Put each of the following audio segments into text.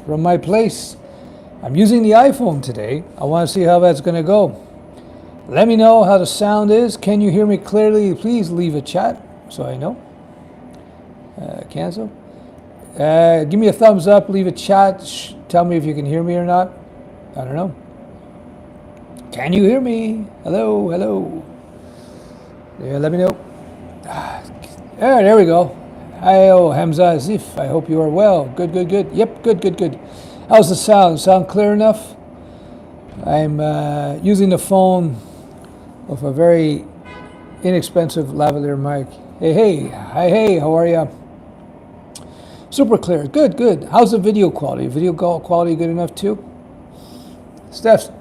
from my place. I'm using the iPhone today. I want to see how that's going to go. Let me know how the sound is. Can you hear me clearly? Please leave a chat so I know. Cancel. Give me a thumbs up, leave a chat. Tell me if you can hear me or not. I don't know. Can you hear me? Hello, hello. Yeah, let me know. There we go. Hi, Hamza Azif. I hope you are well. Good, good, good. Yep, good, good, good. How's the sound? Sound clear enough? I'm using the phone with a very inexpensive lavalier mic. Hey, hey. Hi, hey. How are you? Super clear. Good, good. How's the video quality? Video quality good enough too? Stef,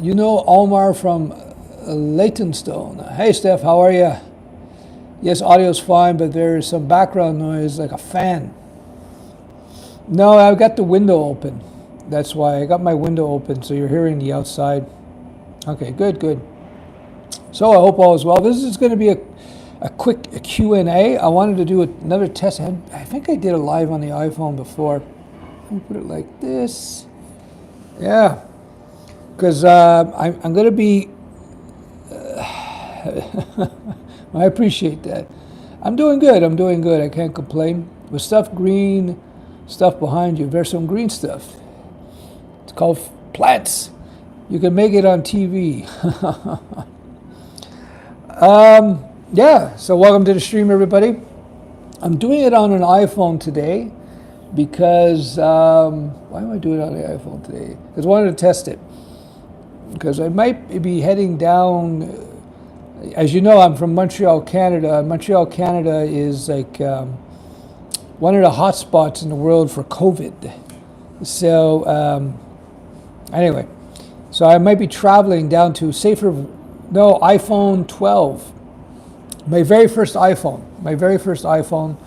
you know Omar from Leytonstone. Hey, Stef, how are you? Yes, audio's fine, but there's some background noise like a fan. No, I've got the window open. That's why I got my window open, so you're hearing the outside. Okay, good, good. So I hope all is well. This is going to be a quick Q&A. I wanted to do another test. I think I did a live on the iPhone before. Let me put it like this. Yeah, because I'm going to be... I appreciate that. I'm doing good. I'm doing good. I can't complain. With stuff green, stuff behind you. There's some green stuff. It's called plants. You can make it on TV. Yeah, so welcome to the stream, everybody. I'm doing it on an iPhone today because, why am I doing it on the iPhone today? Because I wanted to test it. Because I might be heading down, as you know, I'm from Montreal, Canada. Montreal, Canada is like one of the hot spots in the world for COVID. So, anyway, so I might be traveling down to iPhone 12. My very first iPhone.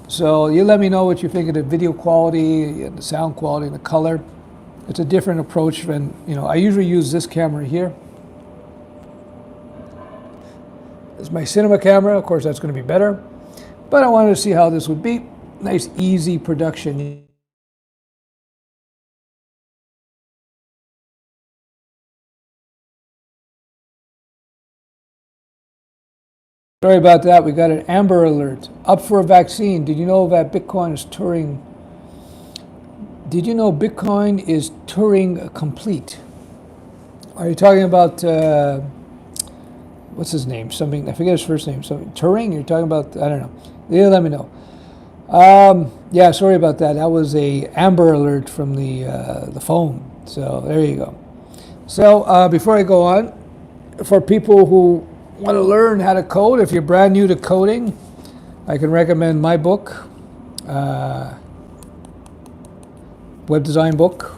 So you let me know what you think of the video quality and the sound quality and the color. It's a different approach than, I usually use this camera here. It's my cinema camera. Of course, that's going to be better. But I wanted to see how this would be. Nice, easy production. Sorry about that. We got an Amber Alert. Up for a vaccine. Did you know that Bitcoin is Turing? Did you know Bitcoin is Turing complete? Are you talking about what's his name? Something, I forget his first name. So Turing. You're talking about, I don't know. Yeah, let me know. Yeah, sorry about that. That was a Amber Alert from the phone. So there you go. So before I go on, for people who want to learn how to code, if you're brand new to coding, I can recommend my book, web design book,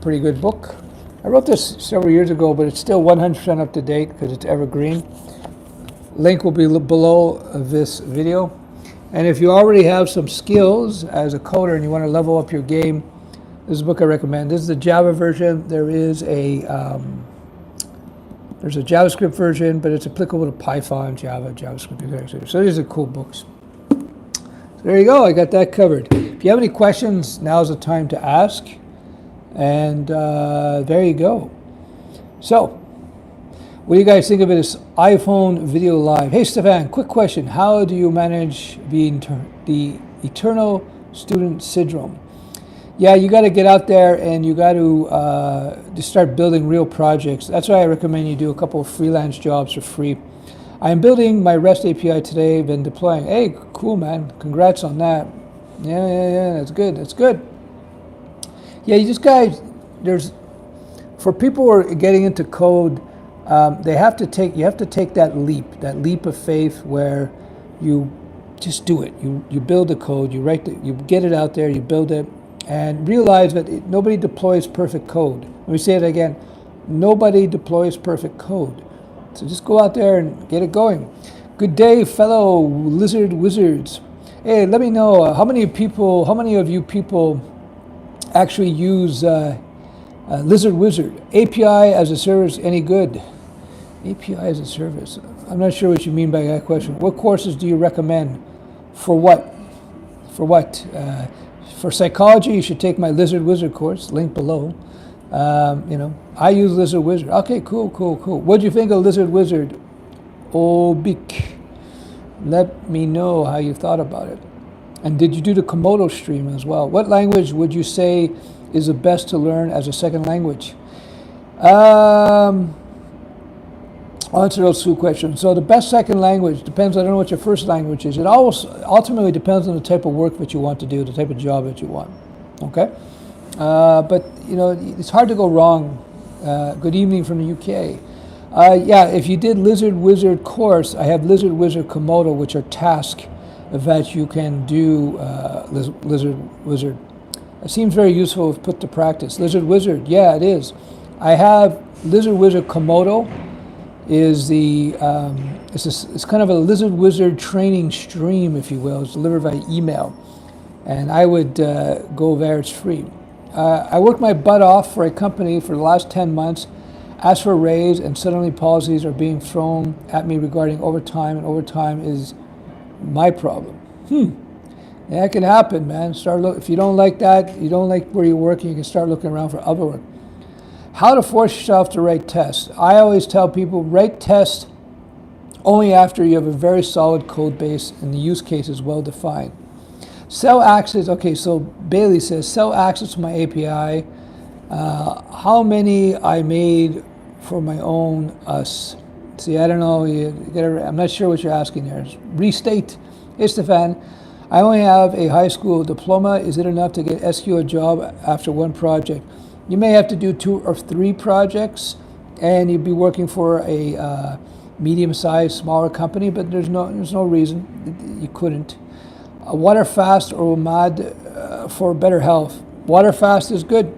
pretty good book. I wrote this several years ago, but it's still 100% up to date because it's evergreen. Link will be below this video. And if you already have some skills as a coder and you want to level up your game, this is a book I recommend. This is the Java version. There is there's a JavaScript version, but it's applicable to Python, Java, JavaScript. So these are cool books. So there you go. I got that covered. If you have any questions, now's the time to ask. And there you go. So, what do you guys think of this iPhone video live? Hey, Stefan, quick question. How do you manage the eternal student syndrome? Yeah, you got to get out there and you got to just start building real projects. That's why I recommend you do a couple of freelance jobs for free. I am building my REST API today, been deploying. Hey, cool, man. Congrats on that. Yeah, that's good. That's good. Yeah, you just guys, for people who are getting into code, you have to take that leap of faith where you just do it. You build the code, you get it out there, you build it, and realize that nobody deploys perfect code. Let me say it again. Nobody deploys perfect code. So just go out there and get it going. Good day, fellow lizard wizards. Hey, let me know how many of you people actually use Lizard Wizard. API as a service, any good? API as a service. I'm not sure what you mean by that question. What courses do you recommend? For what? For psychology, you should take my Lizard Wizard course, link below. I use Lizard Wizard. Okay, cool. What do you think of Lizard Wizard? Obik. Let me know how you thought about it. And did you do the KOMODO stream as well? What language would you say is the best to learn as a second language? I'll answer those two questions. So the best second language depends. I don't know what your first language is. It always ultimately depends on the type of work that you want to do, the type of job that you want. Okay, but it's hard to go wrong. Good evening from the UK. Yeah, if you did Lizard Wizard course, I have Lizard Wizard KOMODO, which are tasks that you can do. Lizard Wizard. It seems very useful if put to practice. Lizard Wizard, yeah, it is. I have Lizard Wizard KOMODO. Is the it's kind of a Lizard Wizard training stream, if you will. It's delivered by email, and I would go there. It's free. I worked my butt off for a company for the last 10 months, asked for a raise, and suddenly policies are being thrown at me regarding overtime, and overtime is my problem. Yeah, it can happen, man. If you don't like that, you don't like where you're working, you can start looking around for other work. How to force yourself to write tests. I always tell people, write tests only after you have a very solid code base and the use case is well defined. Sell access, okay, so Bailey says, sell access to my API. How many I made for my own us? See, I don't know, I'm not sure what you're asking there. Restate. Hey, Stefan, I only have a high school diploma. Is it enough to get SQ a job after one project? You may have to do 2 or 3 projects, and you'd be working for a medium-sized, smaller company. But there's no reason you couldn't. Water fast or MAD for better health. Water fast is good.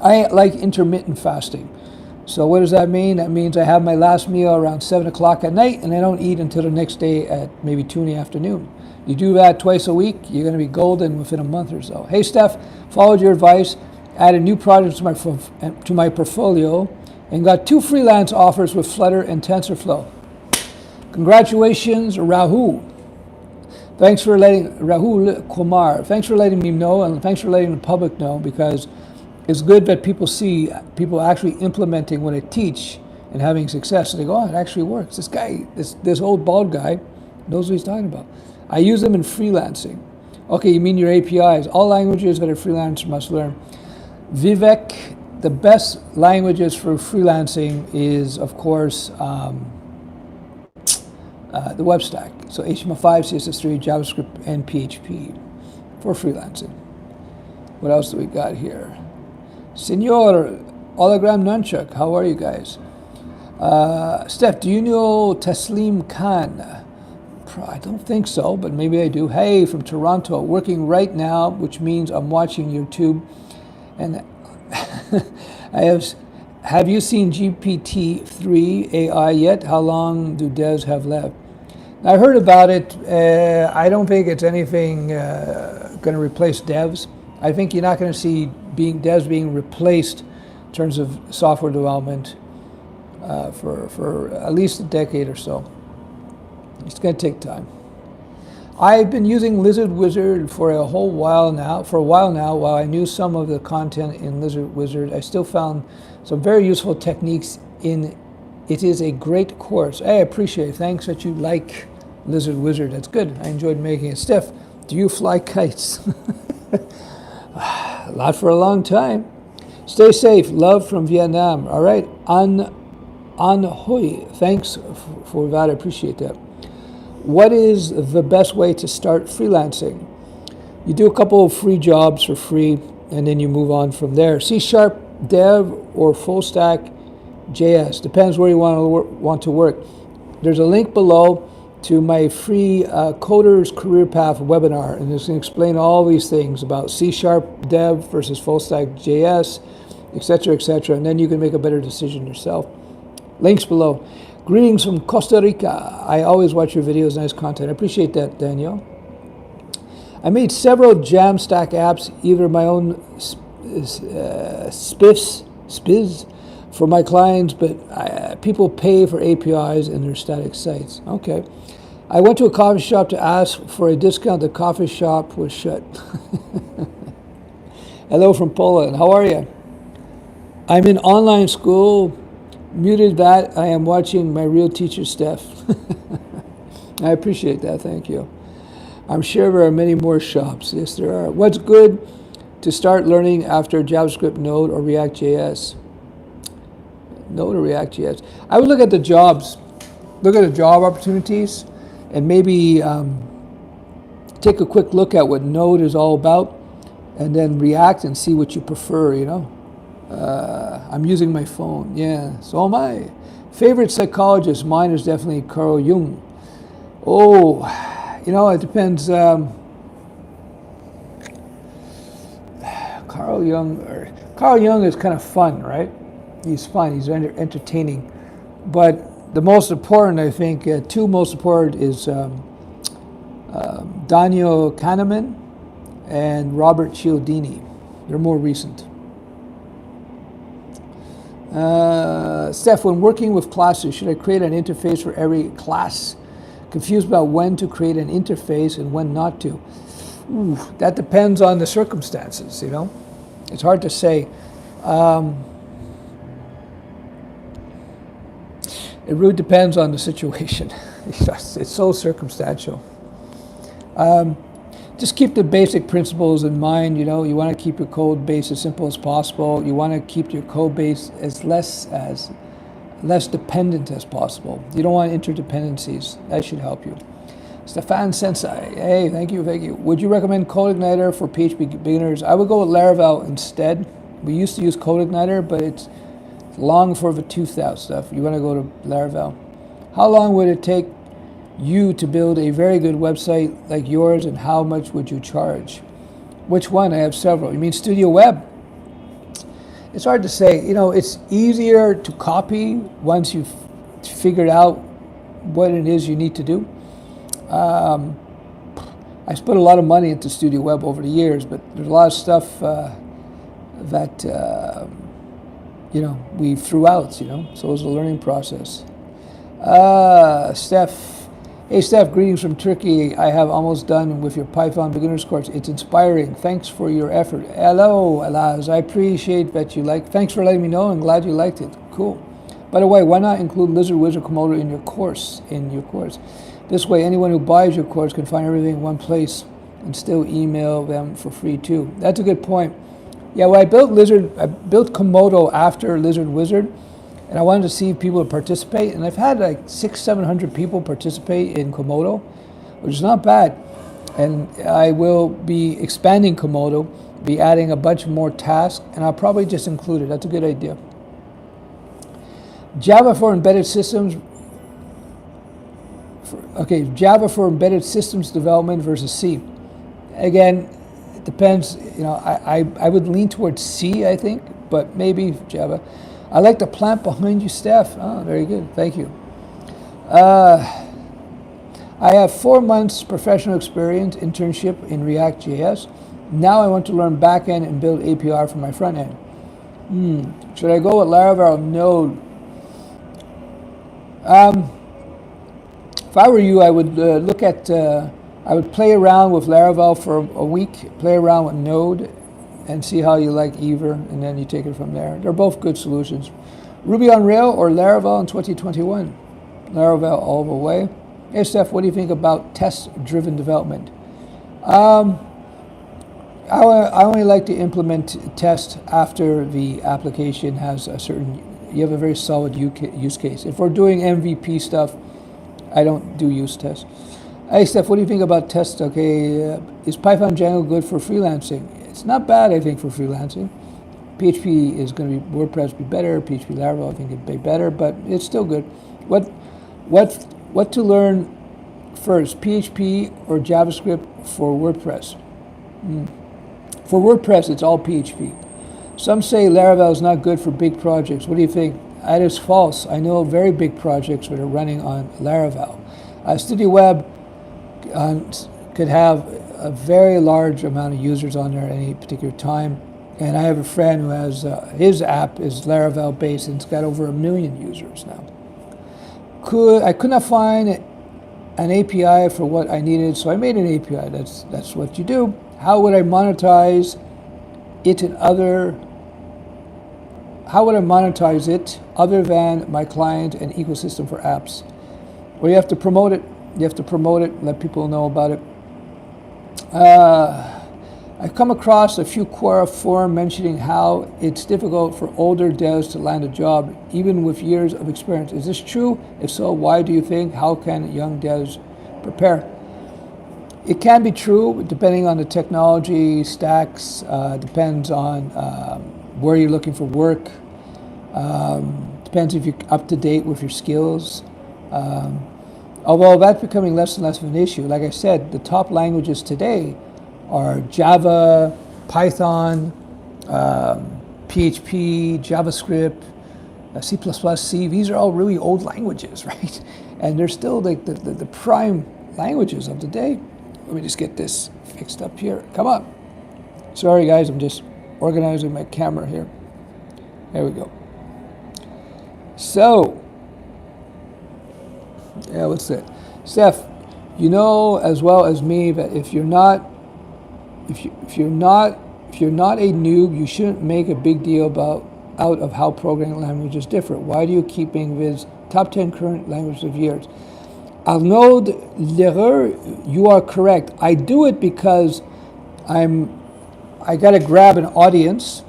I like intermittent fasting. So what does that mean? That means I have my last meal around 7 o'clock at night, and I don't eat until the next day at maybe 2 in the afternoon. You do that twice a week, you're going to be golden within a month or so. Hey, Steph, followed your advice. Added new projects to my portfolio and got 2 freelance offers with Flutter and TensorFlow. Congratulations, Rahul. Rahul Kumar. Thanks for letting me know, and thanks for letting the public know, because it's good that people see people actually implementing what I teach and having success. And they go, oh, it actually works. This guy, this old bald guy knows what he's talking about. I use them in freelancing. Okay, you mean your APIs. All languages that a freelancer must learn. Vivek, the best languages for freelancing is, of course, the web stack. So HTML5, CSS3, JavaScript, and PHP for freelancing. What else do we got here? Senor Hologram Nunchuk, how are you guys? Steph, do you know Taslim Khan? I don't think so, but maybe I do. Hey, from Toronto, working right now, which means I'm watching YouTube. And have you seen GPT-3 AI yet? How long do devs have left? I heard about it. I don't think it's anything going to replace devs. I think you're not going to see devs being replaced in terms of software development for at least a decade or so. It's going to take time. I've been using Lizard Wizard for a while now. While I knew some of the content in Lizard Wizard, I still found some very useful techniques in it. It is a great course. I appreciate it. Thanks that you like Lizard Wizard. That's good. I enjoyed making it. Steph, do you fly kites? Not for a long time. Stay safe. Love from Vietnam. All right. An Hoi. Thanks for that. I appreciate that. What is the best way to start freelancing? You do a couple of free jobs for free, and then you move on from there. C# dev or full stack JS. Depends where you want to work. There's a link below to my free CODER'S Career Path webinar, and it's going to explain all these things about C# dev versus full stack JS, etc., and then you can make a better decision yourself. Links below. Greetings from Costa Rica. I always watch your videos, nice content. I appreciate that, Danielle. I made several Jamstack apps, either my own spiz for my clients, but people pay for APIs and their static sites. Okay. I went to a coffee shop to ask for a discount. The coffee shop was shut. Hello from Poland. How are you? I'm in online school. Muted that. I am watching my real teacher, Stef. I appreciate that. Thank you. I'm sure there are many more shops. Yes, there are. What's good to start learning after JavaScript, Node, or React.js? Node or React.js? I would look at the jobs. Look at the job opportunities, and maybe take a quick look at what Node is all about, and then React and see what you prefer, you know. I'm using my phone. Yeah, so am I. Favorite psychologist? Mine is definitely Carl Jung. Oh, you know, it depends. Carl Jung is kind of fun, right? He's fun. He's entertaining. But the most important, I think, two most important is Daniel Kahneman and Robert Cialdini. They're more recent. Stef, when working with classes, should I create an interface for every class? Confused about when to create an interface and when not to. Ooh, that depends on the circumstances, you know. It's hard to say. It really depends on the situation. It's so circumstantial. Just keep the basic principles in mind. You know, you want to keep your code base as simple as possible. You want to keep your code base as less dependent as possible. You don't want interdependencies. That should help you. Stefan Sensei, hey, thank you. Would you recommend CodeIgniter for PHP beginners? I would go with Laravel instead. We used to use CodeIgniter, but it's long for the toothed out stuff. You want to go to Laravel. How long would it take you to build a very good website like yours, and how much would you charge? Which one? I have several. You mean Studioweb? It's hard to say. You know, it's easier to copy once you've figured out what it is you need to do. I spent a lot of money into Studioweb over the years, but there's a lot of stuff that you know, we threw out, you know, so it was a learning process. Stef, hey Stef, greetings from Turkey. I have almost done with your Python beginners course. It's inspiring. Thanks for your effort. Hello, Alaz. I appreciate that you like. Thanks for letting me know. I'm glad you liked it. Cool. By the way, why not include Lizard Wizard KOMODO in your course? This way, anyone who buys your course can find everything in one place and still email them for free too. That's a good point. Yeah, well, I built KOMODO after Lizard Wizard, and I wanted to see if people would participate, and I've had like 600-700 people participate in KOMODO, which is not bad. And I will be expanding KOMODO, be adding a bunch more tasks, and I'll probably just include it. That's a good idea. Java for embedded systems. Java for embedded systems development versus C. Again, it depends. You know, I would lean towards C, I think, but maybe Java. I like the plant behind you, Stef. Oh, very good. Thank you. I have 4 months professional experience internship in React.js. Now I want to learn backend and build API for my front end. Should I go with Laravel or Node? If I were you, I would look at, I would play around with Laravel for a week, play around with Node, and see how you like either, and then you take it from there. They're both good solutions. Ruby on Rails or Laravel in 2021? Laravel all the way. Hey, Steph, what do you think about test-driven development? I only like to implement tests after the application has a certain, you have a very solid use case. If we're doing MVP stuff, I don't do use tests. Hey, Steph, what do you think about tests? Okay, is Python Django good for freelancing? It's not bad, I think, for freelancing. PHP is going to be, WordPress be better. PHP Laravel, I think it'd be better, but it's still good. What to learn first, PHP or JavaScript for WordPress? For WordPress, it's all PHP. Some say Laravel is not good for big projects. What do you think? That is false. I know very big projects that are running on Laravel. Studioweb could have a very large amount of users on there at any particular time. And I have a friend who has, his app is Laravel based and it's got over 1 million users now. I could not find an API for what I needed, so I made an API. That's what you do. How would I monetize it how would I monetize it other than my client and ecosystem for apps? Well, you have to promote it. You have to promote it, let people know about it. I've come across a few Quora forum mentioning how it's difficult for older devs to land a job, even with years of experience. Is this true? If so, why do you think? How can young devs prepare? It can be true, depending on the technology stacks, depends on where you're looking for work, depends if you're up to date with your skills. Although that's becoming less and less of an issue. Like I said, the top languages today are Java, Python, PHP, JavaScript, C++, C. These are all really old languages, right? And they're still like the prime languages of the day. Let me just get this fixed up here. Come on. Sorry, guys, I'm just organizing my camera here. There we go. So, yeah, what's that? Stef, you know as well as me that if you're not a noob, you shouldn't make a big deal out of how programming languages differ. Why do you keep being Viz top 10 current languages of years? Arnaud L'Erreur, you are correct. I do it because I got to grab an audience,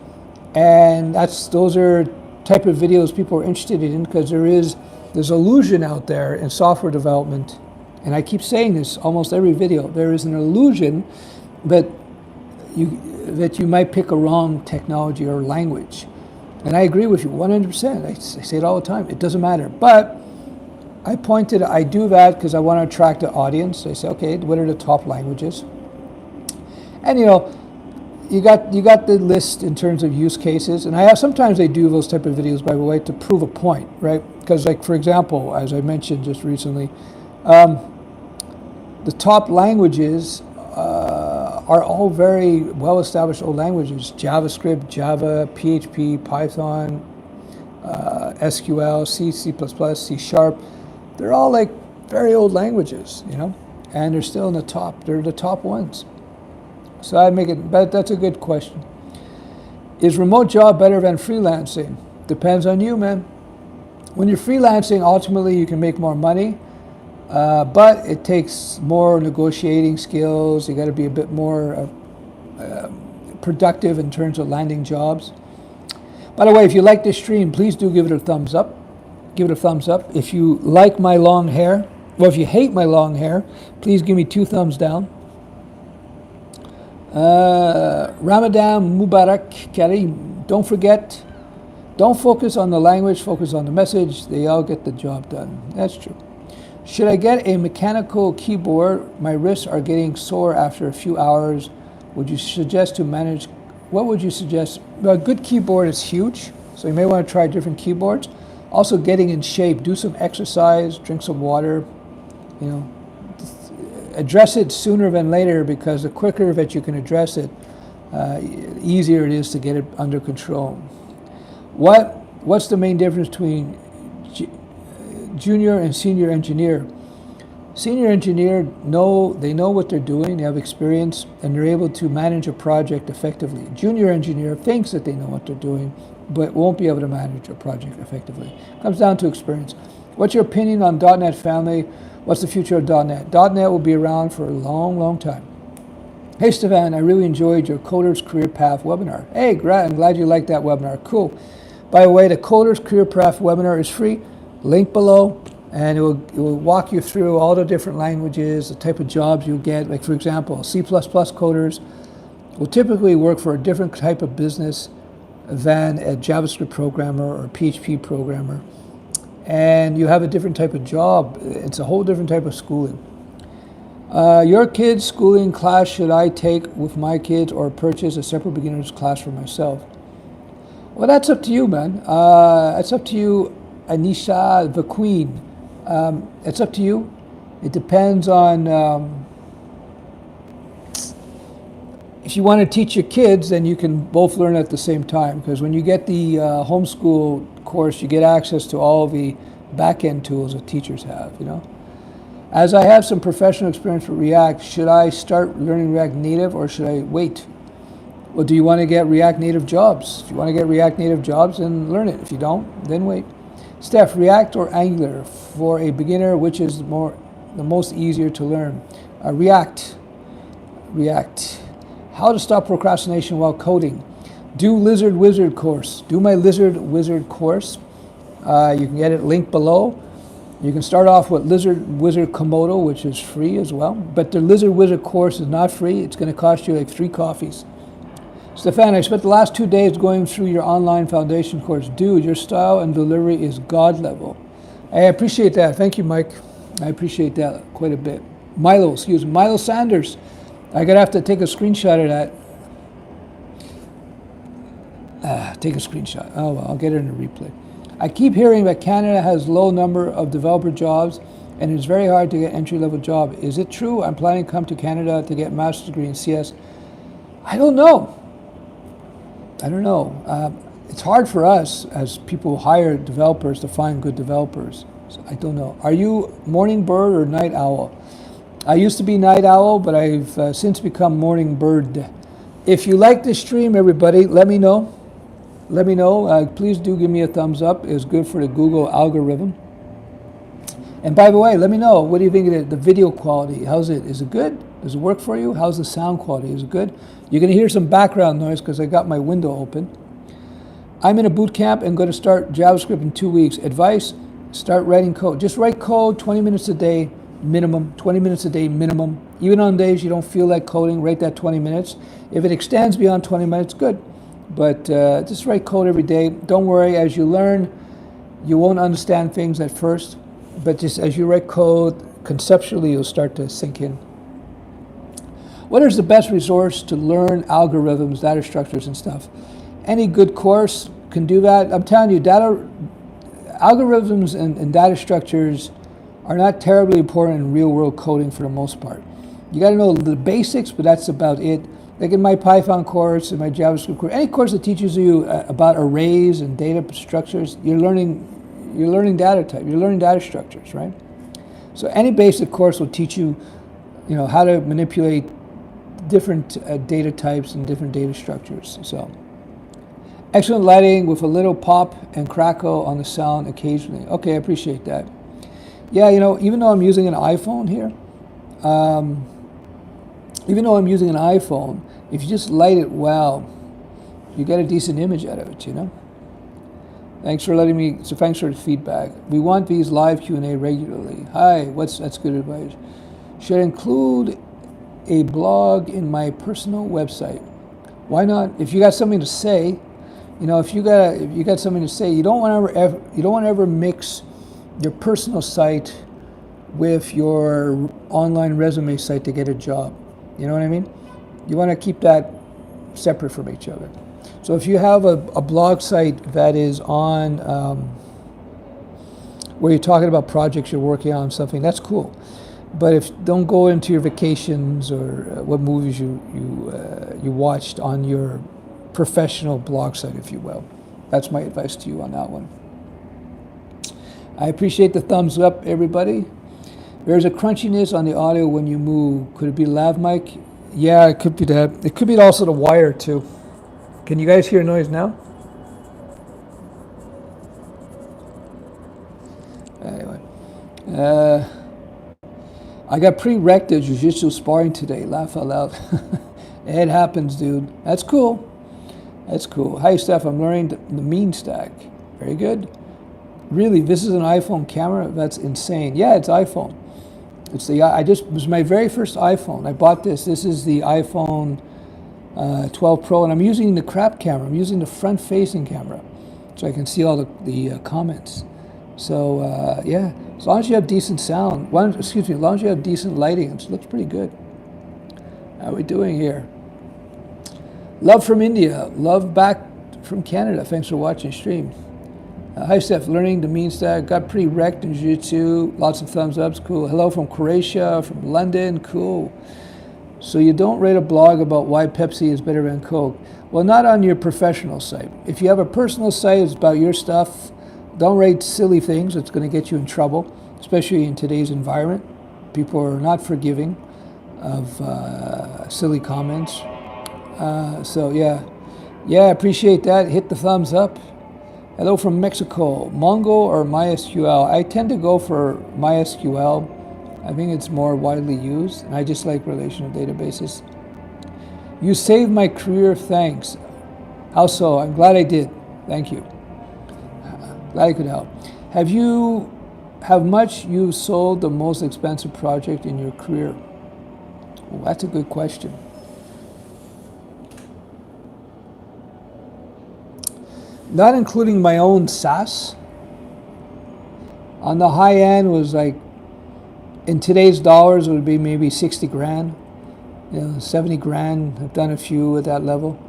and those are type of videos people are interested in, because there's illusion out there in software development, and I keep saying this almost every video. There is an illusion that you might pick a wrong technology or language, and I agree with you 100%. I say it all the time. It doesn't matter, but I do that because I want to attract an audience. I say, okay, what are the top languages? And you got the list in terms of use cases, and sometimes they do those type of videos, by the way, to prove a point, right? Because, like, for example, as I mentioned just recently, the top languages are all very well-established old languages: JavaScript, Java, PHP, Python, SQL, C, C++, C#. They're all like very old languages, and they're still in the top. They're the top ones. So but that's a good question. Is remote job better than freelancing? Depends on you, man. When you're freelancing, ultimately you can make more money, but it takes more negotiating skills. You got to be a bit more productive in terms of landing jobs. By the way, if you like this stream, please do give it a thumbs up. Give it a thumbs up. If you like my long hair, well, if you hate my long hair, please give me 2 thumbs down. Ramadan Mubarak Karim. Don't forget, don't focus on the language, focus on the message. They all get the job done. That's true. Should I get a mechanical keyboard? My wrists are getting sore after a few hours. Would you suggest to manage? What would you suggest? Well, a good keyboard is huge, so you may want to try different keyboards. Also, getting in shape, do some exercise, drink some water, address it sooner than later, because the quicker that you can address it, easier it is to get it under control. What's the main difference between junior and senior engineer? Senior engineer they know what they're doing, they have experience, and they're able to manage a project effectively. Junior engineer thinks that they know what they're doing, but won't be able to manage a project effectively. Comes down to experience. What's your opinion on .NET family? What's the future of .NET? .NET will be around for a long, long time. Hey, Stefan, I really enjoyed your CODER'S Career Path webinar. Hey, I'm glad you liked that webinar. Cool. By the way, the CODER'S Career Path webinar is free. Link below, and it will walk you through all the different languages, the type of jobs you'll get. Like, for example, C++ coders will typically work for a different type of business than a JavaScript programmer or a PHP programmer. And you have a different type of job. It's a whole different type of schooling. Your kids' schooling class should I take with my kids or purchase a separate beginner's class for myself? Well, that's up to you, man. It's up to you, Anisha, the queen. It's up to you. It depends on if you want to teach your kids, then you can both learn at the same time, because when you get the homeschool course, you get access to all the back-end tools that teachers have, As I have some professional experience with React, should I start learning React Native or should I wait? Well, do you want to get React Native jobs? If you want to get React Native jobs, then learn it. If you don't, then wait. Stef, React or Angular? For a beginner, which is the most easier to learn? React. React. How to stop procrastination while coding? Do Lizard Wizard course. Do my Lizard Wizard course. You can get it linked below. You can start off with Lizard Wizard KOMODO, which is free as well. But the Lizard Wizard course is not free. It's going to cost you like 3 coffees. Stefan, I spent the last 2 days going through your online foundation course. Dude, your style and delivery is God level. I appreciate that. Thank you, Mike. I appreciate that quite a bit. Milo Sanders. I'm going to have to take a screenshot of that. Take a screenshot. Oh, well, I'll get it in a replay. I keep hearing that Canada has low number of developer jobs and it's very hard to get entry-level job. Is it true? I'm planning to come to Canada to get a master's degree in CS. I don't know. It's hard for us as people who hire developers to find good developers. So I don't know. Are you morning bird or night owl? I used to be night owl, but I've since become morning bird. If you like this stream, everybody, let me know. Let me know. Please do give me a thumbs up. It's good for the Google algorithm. And by the way, let me know. What do you think of the video quality? How's it? Is it good? Does it work for you? How's the sound quality? Is it good? You're going to hear some background noise because I got my window open. I'm in a boot camp and going to start JavaScript in 2 weeks. Advice, start writing code. Just write code 20 minutes a day minimum, 20 minutes a day minimum. Even on days you don't feel like coding, write that 20 minutes. If it extends beyond 20 minutes, good. But just write code every day. Don't worry, as you learn, you won't understand things at first. But just as you write code, conceptually you'll start to sink in. What is the best resource to learn algorithms, data structures, and stuff? Any good course can do that. I'm telling you, algorithms and data structures are not terribly important in real-world coding for the most part. You got to know the basics, but that's about it. Like in my Python course, in my JavaScript course, any course that teaches you about arrays and data structures, you're learning data type. You're learning data structures, right? So any basic course will teach you, how to manipulate different data types and different data structures. So, excellent lighting with a little pop and crackle on the sound occasionally. Okay, I appreciate that. Yeah, even though I'm using an iPhone here, if you just light it well, you get a decent image out of it, Thanks for thanks for the feedback. We want these live Q&A regularly. Hi, that's good advice. Should I include a blog in my personal website? Why not? If you got something to say, if you got something to say, you don't want to ever mix your personal site with your online resume site to get a job. You know what I mean? You want to keep that separate from each other. So if you have a blog site that is on where you're talking about projects you're working on, something, that's cool. But don't go into your vacations or what movies you watched on your professional blog site, if you will. That's my advice to you on that one. I appreciate the thumbs up, everybody. There's a crunchiness on the audio when you move. Could it be lav mic? Yeah, it could be that. It could be also the wire too. Can you guys hear noise now? Anyway. I got pre-wrecked at jiu-jitsu sparring today. Laugh out loud. It happens, dude. That's cool. That's cool. Hi, Stef. I'm learning the mean stack. Very good. Really, this is an iPhone camera? That's insane. Yeah, it's iPhone. It was my very first iPhone. I bought this. This is the iPhone 12 Pro, and I'm using the crap camera. I'm using the front-facing camera, so I can see all the comments. So yeah, as long as you have decent sound, as long as you have decent lighting, it looks pretty good. How are we doing here? Love from India. Love back from Canada. Thanks for watching stream. Hi, Stef. Learning the mean stack. Got pretty wrecked in jiu-jitsu. Lots of thumbs ups. Cool. Hello from Croatia, from London. Cool. So you don't write a blog about why Pepsi is better than Coke. Well, not on your professional site. If you have a personal site, it's about your stuff. Don't write silly things. It's going to get you in trouble, especially in today's environment. People are not forgiving of silly comments. So yeah, appreciate that. Hit the thumbs up. Hello from Mexico. Mongo or MySQL? I tend to go for MySQL. I think it's more widely used, and I just like relational databases. You saved my career, thanks. How so? I'm glad I did. Thank you. Glad I could help. Have much you sold the most expensive project in your career? Well, that's a good question. Not including my own SaaS. On the high end was like, in today's dollars, it would be maybe 60 grand, 70 grand. I've done a few at that level.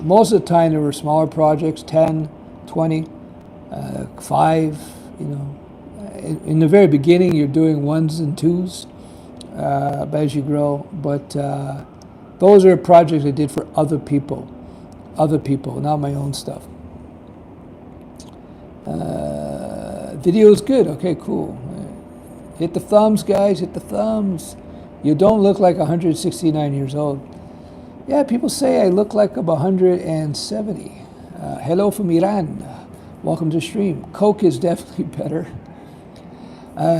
Most of the time there were smaller projects, 10, 20, 5, In the very beginning, you're doing ones and twos, but as you grow. But those are projects I did for other people, not my own stuff. Video is good. Okay, cool. Hit the thumbs, guys. Hit the thumbs. You don't look like 169 years old. Yeah, people say I look like I'm 170. Hello from Iran. Welcome to stream. Coke is definitely better.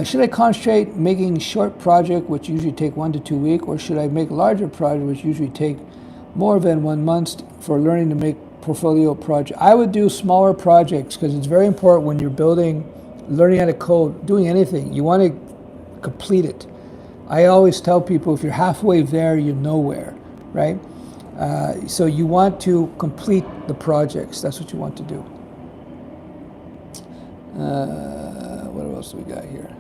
Should I concentrate making short project, which usually take 1 to 2 weeks, or should I make larger project, which usually take more than 1 month for learning to make portfolio project? I would do smaller projects because it's very important when you're learning how to code, doing anything. You want to complete it. I always tell people if you're halfway there, you're nowhere, right? So you want to complete the projects. That's what you want to do. What else do we got here?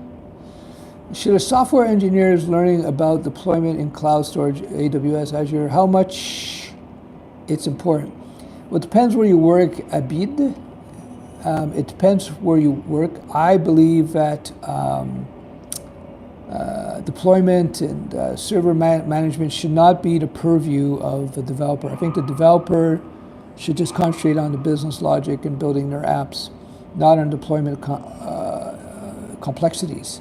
Should a software engineer is learning about deployment in cloud storage, AWS, Azure, how much it's important? Well, it depends where you work, Abid. It depends where you work. I believe that deployment and server management should not be the purview of the developer. I think the developer should just concentrate on the business logic and building their apps, not on deployment complexities.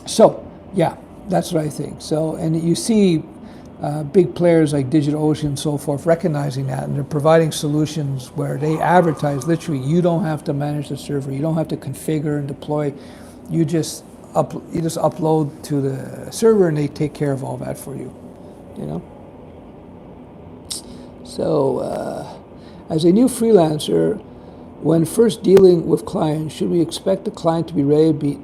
So, yeah, that's what I think. So, and you see big players like DigitalOcean and so forth recognizing that, and they're providing solutions where they advertise literally you don't have to manage the server, you don't have to configure and deploy, you just upload to the server and they take care of all that for you, So, as a new freelancer, when first dealing with clients, should we expect the client to be ready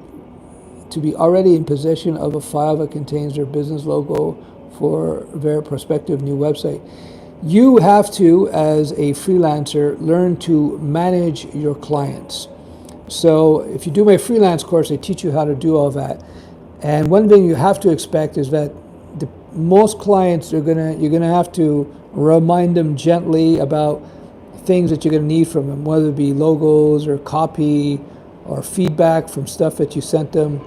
to be already in possession of a file that contains their business logo for their prospective new website? You have to, as a freelancer, learn to manage your clients. So if you do my freelance course, I teach you how to do all that. And one thing you have to expect is that most clients you're gonna have to remind them gently about things that you're gonna need from them, whether it be logos or copy or feedback from stuff that you sent them.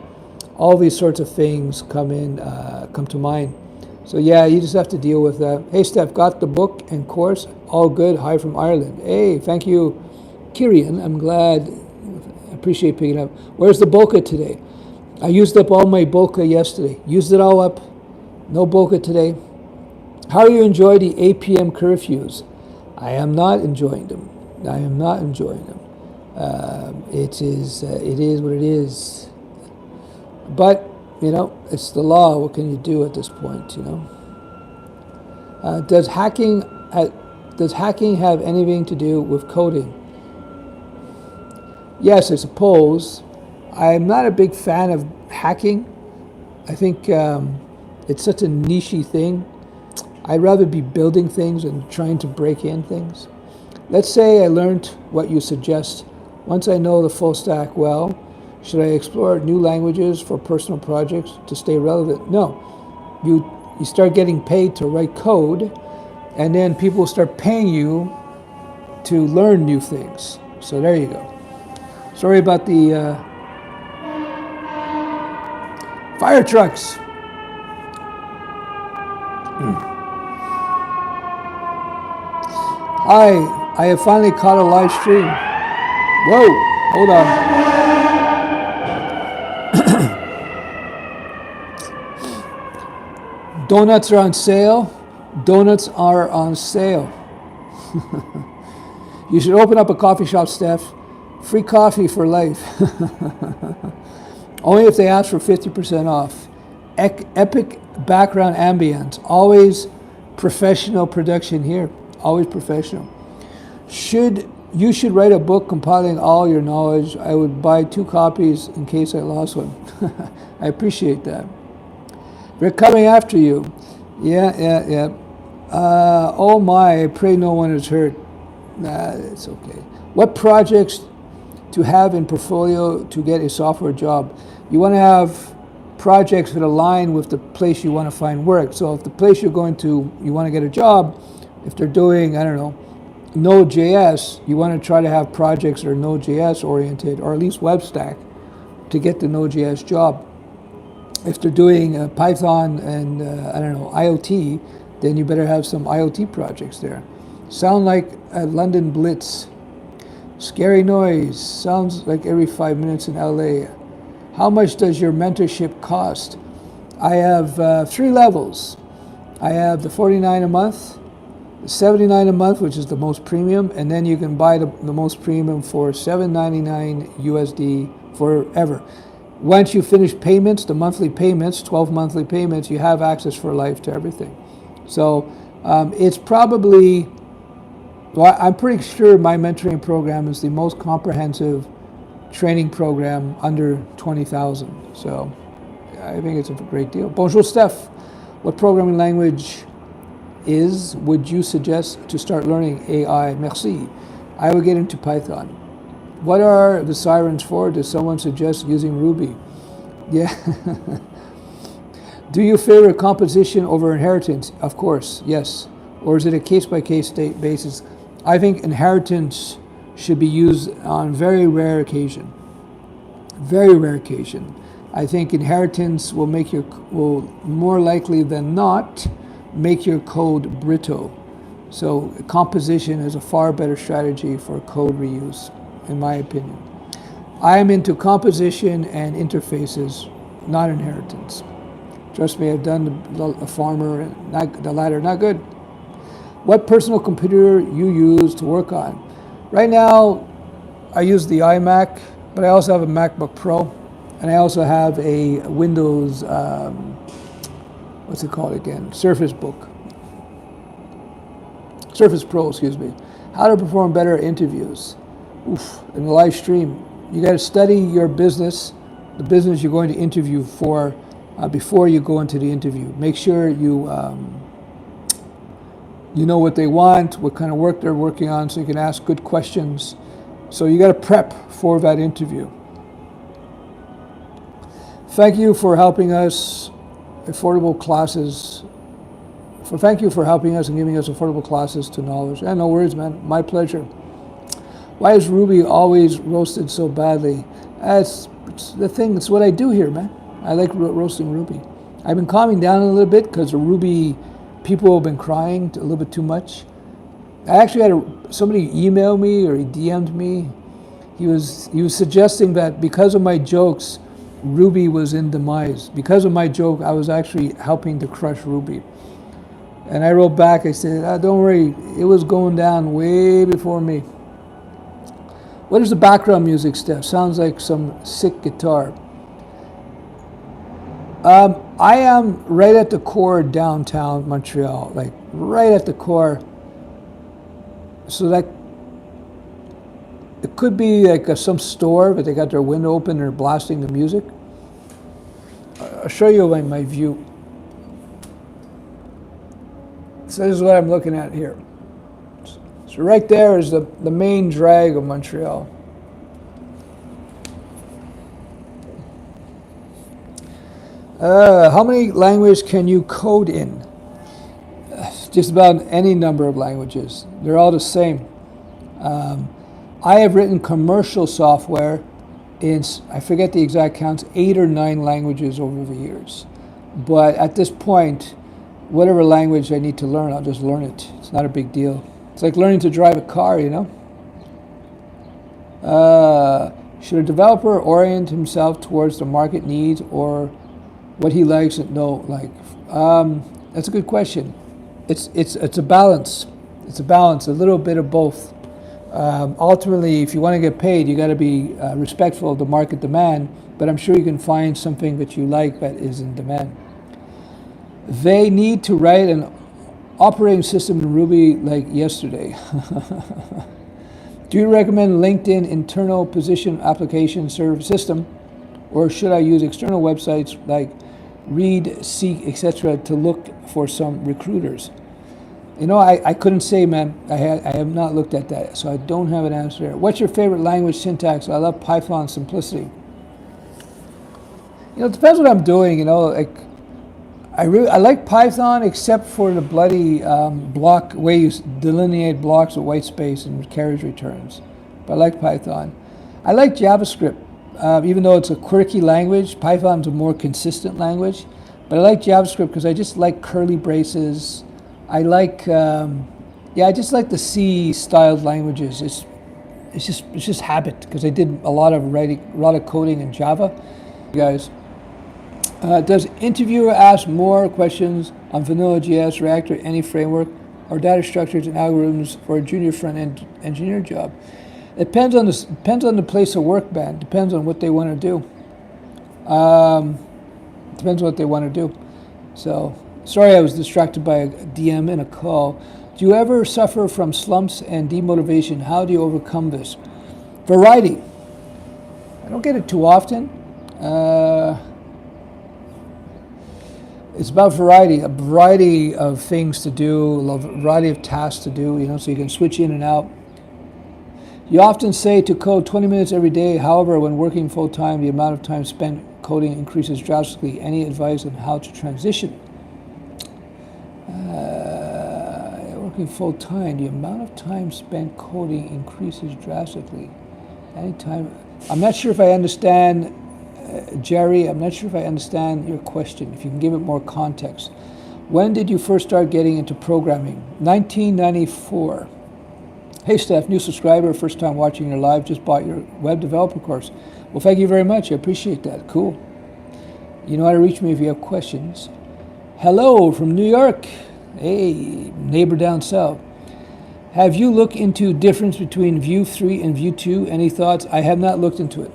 All these sorts of things come to mind. So yeah, you just have to deal with that. Hey Stef, got the book and course, all good. Hi from Ireland. Hey, thank you, Kirian. I'm glad. Appreciate picking up. Where's the bokeh today? I used up all my bokeh yesterday. Used it all up. No bokeh today. How do you enjoy the 8 p.m. curfews? I am not enjoying them. I am not enjoying them. It is what it is. But it's the law. What can you do at this point? Does hacking have anything to do with coding? Yes, I suppose. I'm not a big fan of hacking. I think it's such a niche-y thing. I'd rather be building things and trying to break in things. Let's say I learned what you suggest. Once I know the full stack well, should I explore new languages for personal projects to stay relevant? No. You start getting paid to write code, and then people start paying you to learn new things. So there you go. Sorry about the fire trucks. Hi, I have finally caught a live stream. Whoa, hold on. Donuts are on sale. Donuts are on sale. You should open up a coffee shop, Steph. Free coffee for life. Only if they ask for 50% off. Epic background ambience. Always professional production here. Always professional. You should write a book compiling all your knowledge. I would buy 2 copies in case I lost one. I appreciate that. They're coming after you. Yeah. Oh my, I pray no one is hurt. Nah, it's okay. What projects to have in portfolio to get a software job? You want to have projects that align with the place you want to find work. So if the place you're going to, you want to get a job, if they're doing, I don't know, Node.js, you want to try to have projects that are Node.js oriented, or at least web stack, to get the Node.js job. If they're doing Python and, I don't know, IoT, then you better have some IoT projects there. Sound like a London Blitz. Scary noise. Sounds like every 5 minutes in LA. How much does your mentorship cost? I have 3 levels. I have the $49 a month, the $79 a month, which is the most premium, and then you can buy the most premium for $7.99 USD forever. Once you finish payments, the monthly payments, 12 monthly payments, you have access for life to everything. So it's probably, well, I'm pretty sure my mentoring program is the most comprehensive training program under 20,000. So I think it's a great deal. Bonjour, Stef. What programming language would you suggest to start learning AI? Merci. I would get into Python. What are the sirens for? Does someone suggest using Ruby? Yeah. Do you favor composition over inheritance? Of course, yes. Or is it a case-by-case basis? I think inheritance should be used on very rare occasion. Very rare occasion. I think inheritance will more likely than not make your code brittle. So composition is a far better strategy for code reuse, in my opinion. I am into composition and interfaces, not inheritance. Trust me, I've done the farmer, and the latter, not good. What personal computer you use to work on? Right now, I use the iMac, but I also have a MacBook Pro, and I also have a Windows, what's it called again? Surface Pro, excuse me. How to perform better at interviews. In a live stream. You got to study your business, the business you're going to interview for, before you go into the interview. Make sure you know what they want, what kind of work they're working on, so you can ask good questions. So you got to prep for that interview. Thank you for helping us affordable classes. Thank you for helping us and giving us affordable classes to knowledge. Yeah, no worries, man. My pleasure. Why is Ruby always roasted so badly? It's the thing. It's what I do here, man. I like roasting Ruby. I've been calming down a little bit because the Ruby people have been crying a little bit too much. I actually had somebody email me, or he DM'd me. He was suggesting that because of my jokes, Ruby was in demise. Because of my joke, I was actually helping to crush Ruby. And I wrote back, I said, don't worry, it was going down way before me. What is the background music, Steph? Sounds like some sick guitar. I am right at the core of downtown Montreal, like right at the core. So that it could be like some store, but they got their window open and they're blasting the music. I'll show you my view. So this is what I'm looking at here. So right there is the main drag of Montreal. How many languages can you code in? Just about any number of languages. They're all the same. I have written commercial software in, I forget the exact counts, 8 or 9 languages over the years. But at this point, whatever language I need to learn, I'll just learn it. It's not a big deal. It's like learning to drive a car, you know? Should a developer orient himself towards the market needs or what he likes and no, like That's a good question. It's a balance. It's a balance, a little bit of both. Ultimately, if you want to get paid, you got to be respectful of the market demand, but I'm sure you can find something that you like that is in demand. They need to write an operating system in Ruby like yesterday. Do you recommend LinkedIn internal position application server system, or should I use external websites like Read, Seek, etc. to look for some recruiters? You know, I couldn't say, man. I have not looked at that, so I don't have an answer there. What's your favorite language syntax? I love Python simplicity. You know, it depends what I'm doing. You know, like I like Python, except for the bloody block way you delineate blocks of white space and carriage returns. But I like Python. I like JavaScript. Even though it's a quirky language, Python's a more consistent language. But I like JavaScript because I just like curly braces. I like, I just like the C-styled languages. It's just habit because I did a lot of coding in Java. You guys, does interviewer ask more questions on Vanilla.js, React, or any framework, or data structures and algorithms for a junior front-end engineer job? It depends on the place of work, man. Depends on what they want to do. Depends on what they want to do. So, sorry I was distracted by a DM and a call. Do you ever suffer from slumps and demotivation? How do you overcome this? Variety. I don't get it too often. It's about variety, a variety of things to do, a variety of tasks to do, you know, so you can switch in and out. You often say to code 20 minutes every day. However, when working full-time, the amount of time spent coding increases drastically. Any advice on how to transition? Working full-time, the amount of time spent coding increases drastically. Anytime. I'm not sure if I understand, Jerry, I'm not sure if I understand your question. If you can give it more context. When did you first start getting into programming? 1994. Hey Stef, new subscriber, first time watching your live, just bought your web developer course. Well, thank you very much, I appreciate that, cool. You know how to reach me if you have questions. Hello from New York. Hey, neighbor down south. Have you looked into difference between Vue 3 and Vue 2? Any thoughts? I have not looked into it.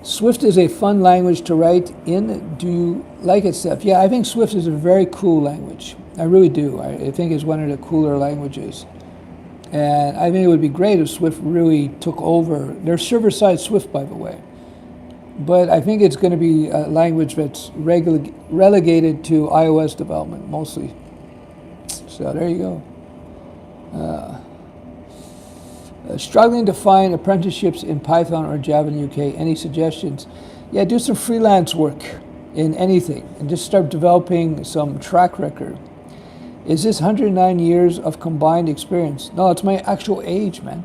Swift is a fun language to write in. Do you like it, Stef? Yeah, I think Swift is a very cool language. I really do. I think it's one of the cooler languages. And I think it would be great if Swift really took over. There's server-side Swift, by the way. But I think it's going to be a language that's relegated to iOS development, mostly. So there you go. Struggling to find apprenticeships in Python or Java in the UK. Any suggestions? Yeah, do some freelance work in anything and just start developing some track record. Is this 109 years of combined experience? No, it's my actual age, man.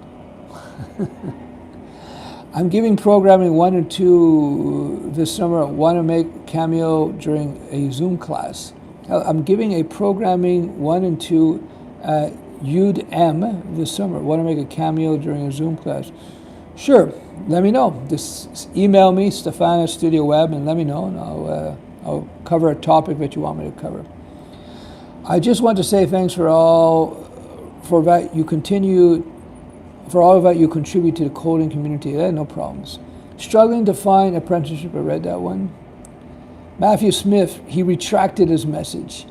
I'm giving programming 1 and 2 this summer. I want to make Cameo during a Zoom class. I'm giving a programming 1 and 2 at UD-M this summer. I want to make a Cameo during a Zoom class. Sure, let me know. Just email me, Stefan at Studioweb, and let me know, and I'll cover a topic that you want me to cover. I just want to say thanks for all that you contribute to the coding community. No problems. Struggling to find apprenticeship. I read that one. Matthew Smith, he retracted his message.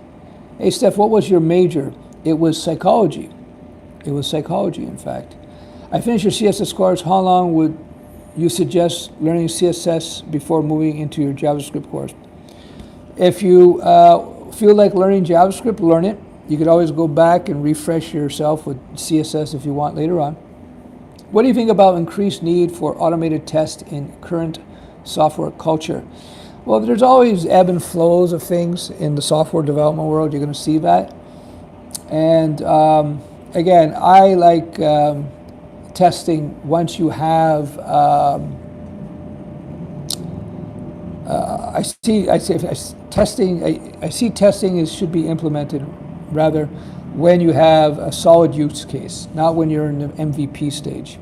Hey Steph, what was your major? It was psychology. It was psychology, in fact. I finished your CSS course. How long would you suggest learning CSS before moving into your JavaScript course? If you feel like learning JavaScript, learn it. You could always go back and refresh yourself with CSS if you want later on. What do you think about increased need for automated tests in current software culture? Well, there's always ebb and flows of things in the software development world. You're going to see that. And again, I like testing once you have I see testing should be implemented rather when you have a solid use case, not when you're in the MVP stage.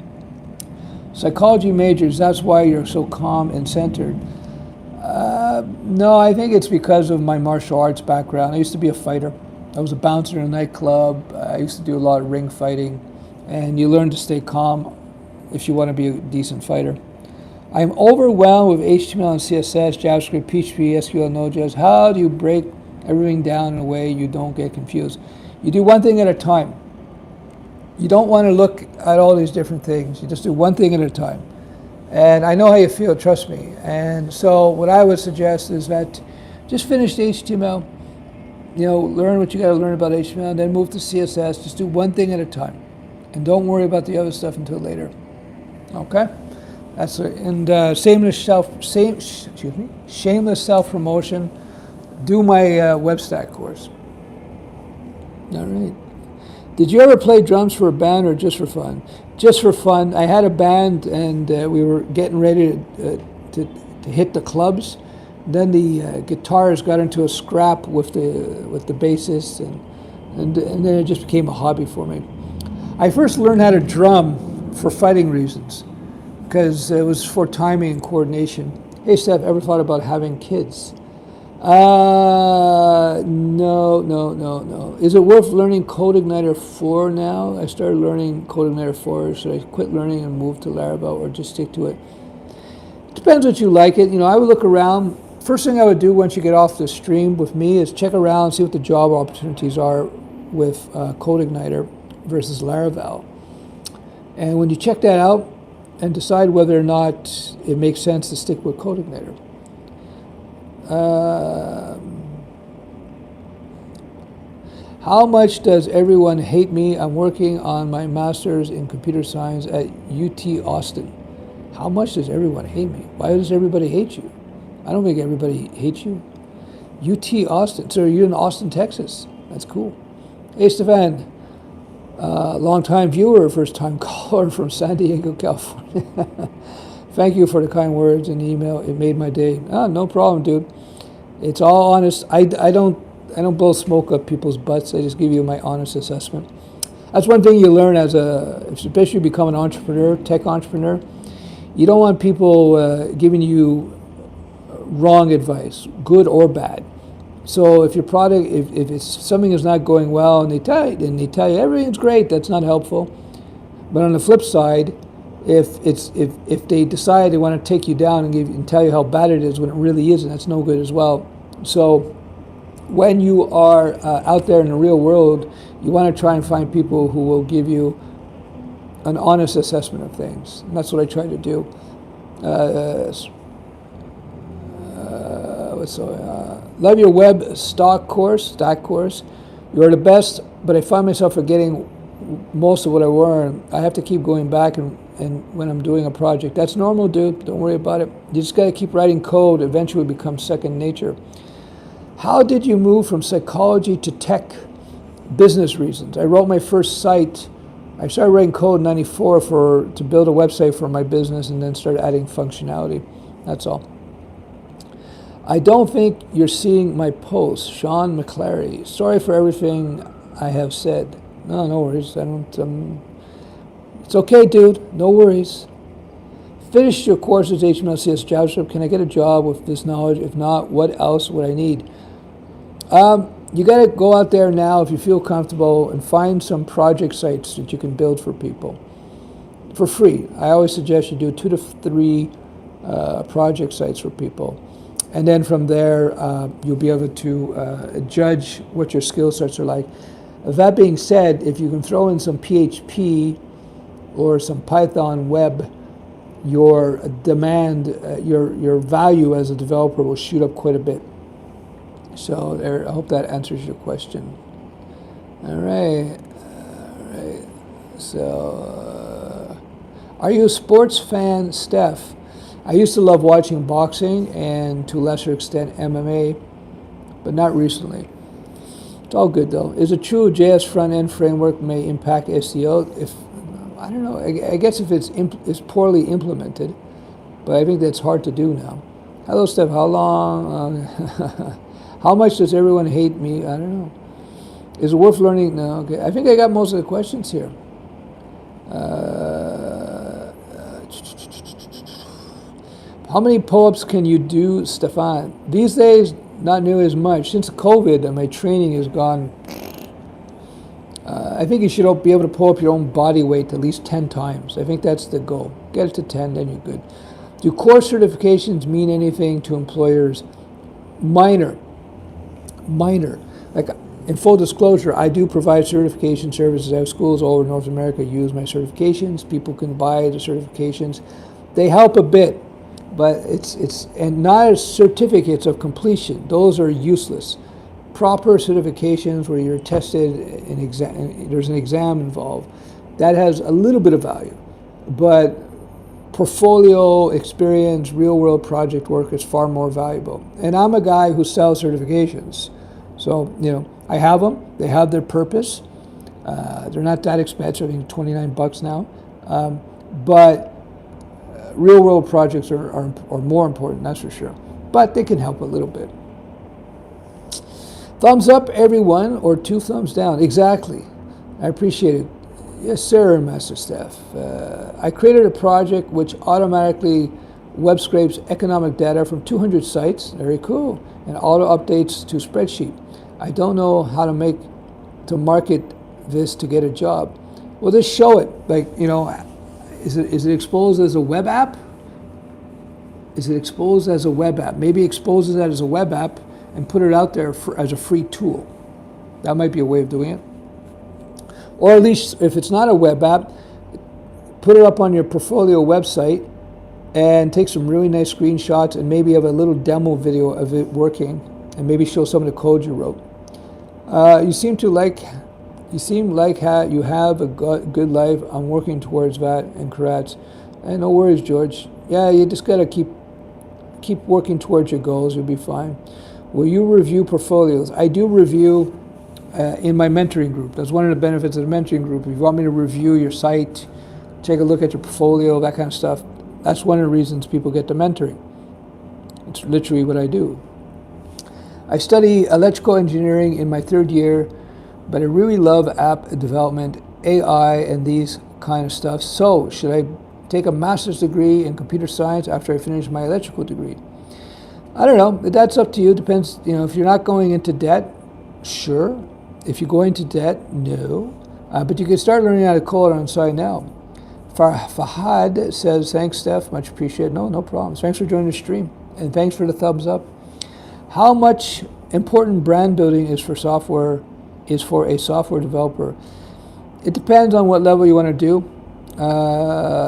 Psychology majors, that's why you're so calm and centered. No, I think it's because of my martial arts background. I used to be a fighter. I was a bouncer in a nightclub. I used to do a lot of ring fighting. And you learn to stay calm if you want to be a decent fighter. I'm overwhelmed with HTML and CSS, JavaScript, PHP, SQL, Node.js. How do you break everything down in a way you don't get confused? You do one thing at a time. You don't want to look at all these different things. You just do one thing at a time. And I know how you feel, trust me. And so what I would suggest is that just finish the HTML, learn what you got to learn about HTML, and then move to CSS. Just do one thing at a time. And don't worry about the other stuff until later. Okay? That's it. And shameless self-promotion. Do my WebStack course. All right. Did you ever play drums for a band or just for fun? Just for fun. I had a band, and we were getting ready to hit the clubs. Then the guitarist got into a scrap with the bassist, and then it just became a hobby for me. I first learned how to drum for fighting reasons, because it was for timing and coordination. Hey, Stef, ever thought about having kids? No. Is it worth learning CodeIgniter 4 now? I started learning CodeIgniter 4. Should I quit learning and move to Laravel, or just stick to it? It depends what you like it. I would look around. First thing I would do once you get off the stream with me is check around, see what the job opportunities are with CodeIgniter versus Laravel. And when you check that out and decide whether or not it makes sense to stick with CodeIgniter. How much does everyone hate me? I'm working on my master's in computer science at UT Austin. How much does everyone hate me? Why does everybody hate you? I don't think everybody hates you. UT Austin. So you're in Austin, Texas. That's cool. Hey, Stefan. Long-time viewer, first-time caller from San Diego, California. Thank you for the kind words in the email. It made my day. No problem, dude. It's all honest. I don't blow smoke up people's butts. I just give you my honest assessment. That's one thing you learn especially you become an entrepreneur, tech entrepreneur. You don't want people giving you wrong advice, good or bad. So if your product, if it's something is not going well, and they tell you everything's great, that's not helpful. But on the flip side, if they decide they want to take you down and tell you how bad it is when it really isn't, that's no good as well. So when you are out there in the real world, you want to try and find people who will give you an honest assessment of things. And that's what I try to do. Love your web stack course. You're the best, but I find myself forgetting most of what I learned. I have to keep going back and when I'm doing a project. That's normal, dude. Don't worry about it. You just got to keep writing code. Eventually it becomes second nature. How did you move from psychology to tech? Business reasons. I wrote my first site. I started writing code in '94 to build a website for my business, and then started adding functionality. That's all. I don't think you're seeing my post. Sean McClary. Sorry for everything I have said. No worries. It's okay, dude. No worries. Finished your courses, HTML, CSS, JavaScript. Can I get a job with this knowledge? If not, what else would I need? You got to go out there now, if you feel comfortable, and find some project sites that you can build for people for free. I always suggest you do 2 to 3 project sites for people. And then from there, you'll be able to judge what your skill sets are like. That being said, if you can throw in some PHP or some Python web, your demand, your value as a developer will shoot up quite a bit. So there, I hope that answers your question. All right. So, are you a sports fan, Stef? I used to love watching boxing and to a lesser extent MMA, but not recently. It's all good though. Is it true JS front-end framework may impact SEO? I don't know. I guess if it's poorly implemented, but I think that's hard to do now. Hello, Stef. How long? How much does everyone hate me? I don't know. Is it worth learning? No. Okay. I think I got most of the questions here. How many pull-ups can you do, Stefan? These days, not nearly as much. Since COVID, my training has gone. I think you should be able to pull up your own body weight at least 10 times. I think that's the goal. Get it to 10, then you're good. Do course certifications mean anything to employers? Minor. Like, in full disclosure, I do provide certification services. I have schools all over North America use my certifications. People can buy the certifications. They help a bit, but it's not as certificates of completion. Those are useless. Proper certifications where you're tested, there's an exam involved, that has a little bit of value. But portfolio experience, real world project work is far more valuable. And I'm a guy who sells certifications. So, I have them. They have their purpose. They're not that expensive. I think $29 now. But real world projects are more important, that's for sure. But they can help a little bit. Thumbs up, everyone, or 2 thumbs down. Exactly. I appreciate it. Yes, sir, Master Stef. I created a project which automatically web scrapes economic data from 200 sites. Very cool. And auto updates to spreadsheet. I don't know how to market this to get a job. Well, just show it. Like, is it exposed as a web app? Is it exposed as a web app? Maybe exposes that as a web app and put it out there as a free tool. That might be a way of doing it. Or at least, if it's not a web app, put it up on your portfolio website and take some really nice screenshots and maybe have a little demo video of it working and maybe show some of the code you wrote. You seem like you have a good life. I'm working towards that, and congrats. And no worries, George. Yeah, you just gotta keep working towards your goals. You'll be fine. Will you review portfolios? I do review in my mentoring group. That's one of the benefits of the mentoring group. If you want me to review your site, take a look at your portfolio, that kind of stuff, that's one of the reasons people get the mentoring. It's literally what I do. I study electrical engineering in my 3rd year, but I really love app development, AI, and these kind of stuff. So, should I take a master's degree in computer science after I finish my electrical degree? I don't know. That's up to you. Depends. If you're not going into debt, sure. If you go into debt, no. But you can start learning how to code on the side now. Fahad says, thanks, Steph. Much appreciated. No problems. Thanks for joining the stream. And thanks for the thumbs up. How much important brand building is for a software developer? It depends on what level you want to do.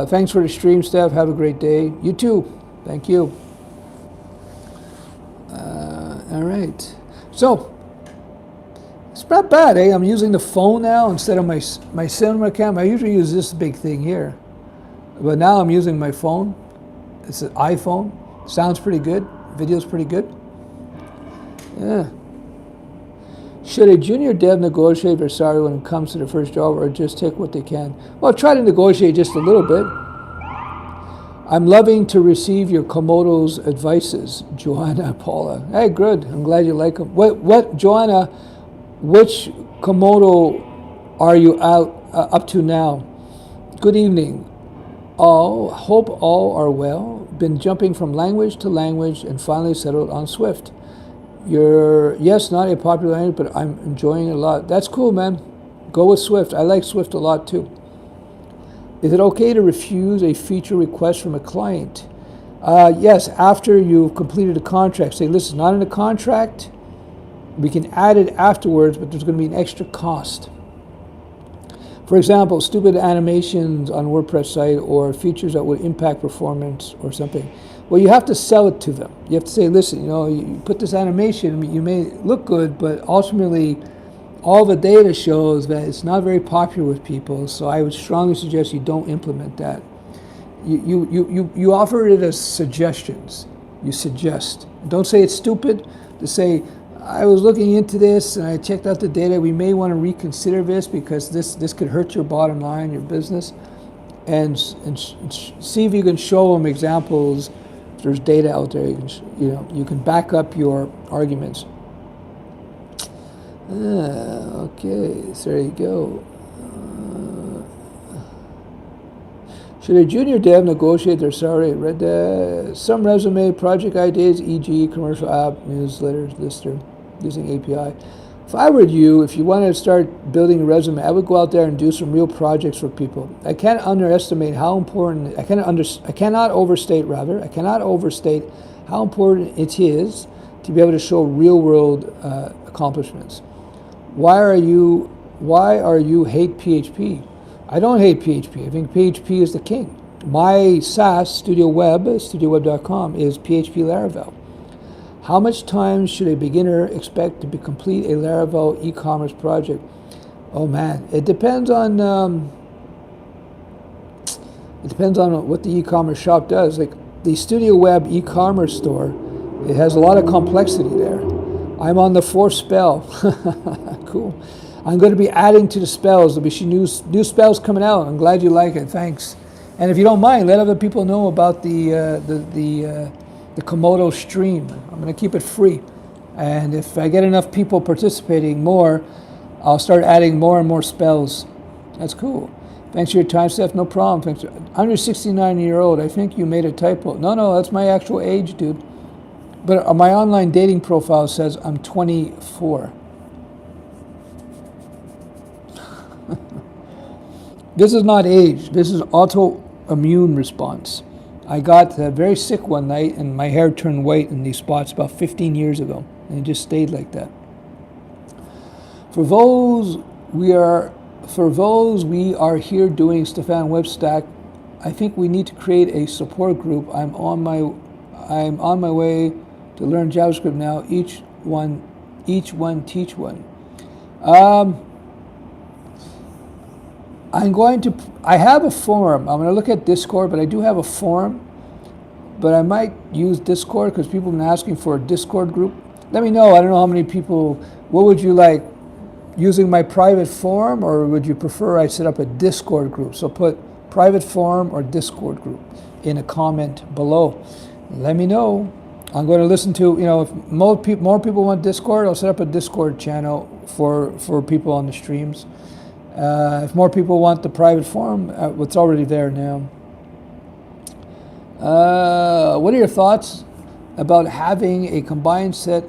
Thanks for the stream, Steph. Have a great day. You too. Thank you. All right. So, it's not bad, eh? I'm using the phone now instead of my cinema camera. I usually use this big thing here. But now I'm using my phone. It's an iPhone. Sounds pretty good. Video's pretty good. Yeah. Should a junior dev negotiate their salary when it comes to their first job, or just take what they can? Well, try to negotiate just a little bit. I'm loving to receive your KOMODO's advices, Joanna Paula. Hey, good. I'm glad you like them. What, Joanna? Which KOMODO are you up to now? Good evening. Hope all are well. Been jumping from language to language and finally settled on Swift. Yes, not a popular language, but I'm enjoying it a lot. That's cool, man. Go with Swift. I like Swift a lot too. Is it okay to refuse a feature request from a client? Yes, after you've completed a contract. Say, listen, not in the contract. We can add it afterwards, but there's going to be an extra cost. For example, stupid animations on WordPress site or features that would impact performance or something. Well, you have to sell it to them. You have to say, listen, you put this animation, you may look good, but ultimately all the data shows that it's not very popular with people, so I would strongly suggest you don't implement that. You offer it as suggestions. You suggest. Don't say it's stupid. To say, I was looking into this and I checked out the data. We may want to reconsider this because this could hurt your bottom line, your business. And see if you can show them examples. There's data out there. You can back up your arguments. Okay, so there you go. Should a junior dev negotiate their salary? Some resume, project ideas, e.g. commercial app, newsletters, lister, using API. If I were you, if you wanted to start building a resume, I would go out there and do some real projects for people. I can't underestimate how important, I cannot overstate how important it is to be able to show real world accomplishments. Why are you hate PHP? I don't hate PHP. I think PHP is the king. My SaaS, Studioweb, studioweb.com, is PHP Laravel. How much time should a beginner expect to complete a Laravel e-commerce project? Oh man, it depends on what the e-commerce shop does. Like the Studioweb e-commerce store, it has a lot of complexity there. I'm on the 4th spell. Cool. I'm going to be adding to the spells. There'll be new spells coming out. I'm glad you like it. Thanks. And if you don't mind, let other people know about the KOMODO stream. I'm going to keep it free. And if I get enough people participating more, I'll start adding more and more spells. That's cool. Thanks for your time, Stef. No problem. Thanks. I'm just 69-year-old. I think you made a typo. No, that's my actual age, dude. But my online dating profile says I'm 24. This is not age. This is autoimmune response. I got very sick one night and my hair turned white in these spots about 15 years ago. And it just stayed like that. For those we are here doing Stefan Web Stack, I think we need to create a support group. I'm on my way to learn JavaScript now. Each one teach one. I have a forum. I'm going to look at Discord, but I do have a forum. But I might use Discord because people have been asking for a Discord group. Let me know. I don't know how many people. What would you like? Using my private forum, or would you prefer I set up a Discord group? So put private forum or Discord group in a comment below. Let me know. I'm going to listen to, if more people want Discord, I'll set up a Discord channel for people on the streams. If more people want the private forum, it's already there now. What are your thoughts about having a combined skill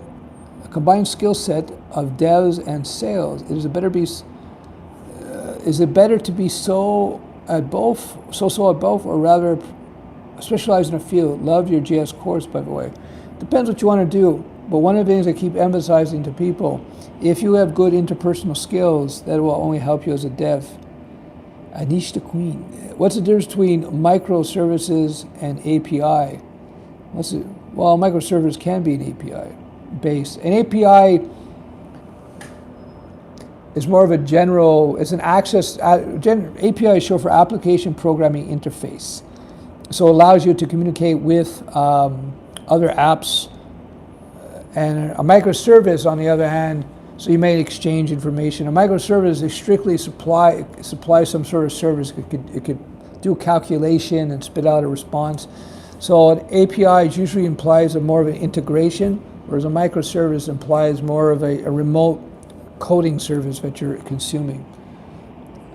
set of devs and sales? Is it better to be so at both, or rather specialize in a field? Love your JS course, by the way. Depends what you want to do. But one of the things I keep emphasizing to people, if you have good interpersonal skills, that will only help you as a dev. Anish the Queen. What's the difference between microservices and API? Well, microservice can be an API base. An API is more of a general, it's an access, API is short for application programming interface. So it allows you to communicate with other apps. And a microservice, on the other hand, so you may exchange information. A microservice is strictly supply some sort of service. It could do a calculation and spit out a response. So an API usually implies more of an integration, whereas a microservice implies more of a remote coding service that you're consuming.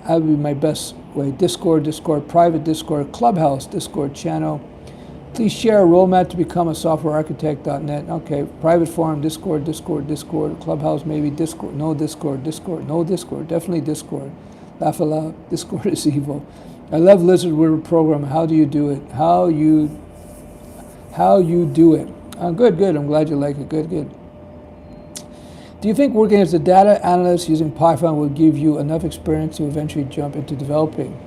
That would be my best way. Discord, private Discord, Clubhouse, Discord channel. Please share a roadmap to become a software architect.net. Okay, private forum, Discord, Clubhouse, maybe Discord, no Discord, definitely Discord. Laugh aloud, Discord is evil. I love Lizard Word Program. How do you do it? How you do it? Good. I'm glad you like it. Good. Do you think working as a data analyst using Python will give you enough experience to eventually jump into developing?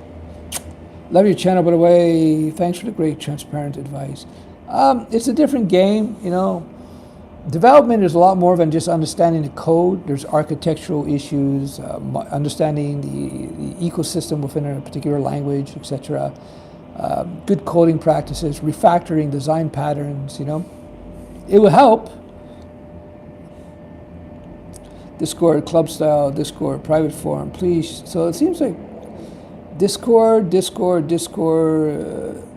Love your channel, by the way. Thanks for the great transparent advice. It's a different game, Development is a lot more than just understanding the code. There's architectural issues, understanding the ecosystem within a particular language, etc. Good coding practices, refactoring design patterns, It will help. Discord, club style, Discord, private forum, please. So it seems like Discord,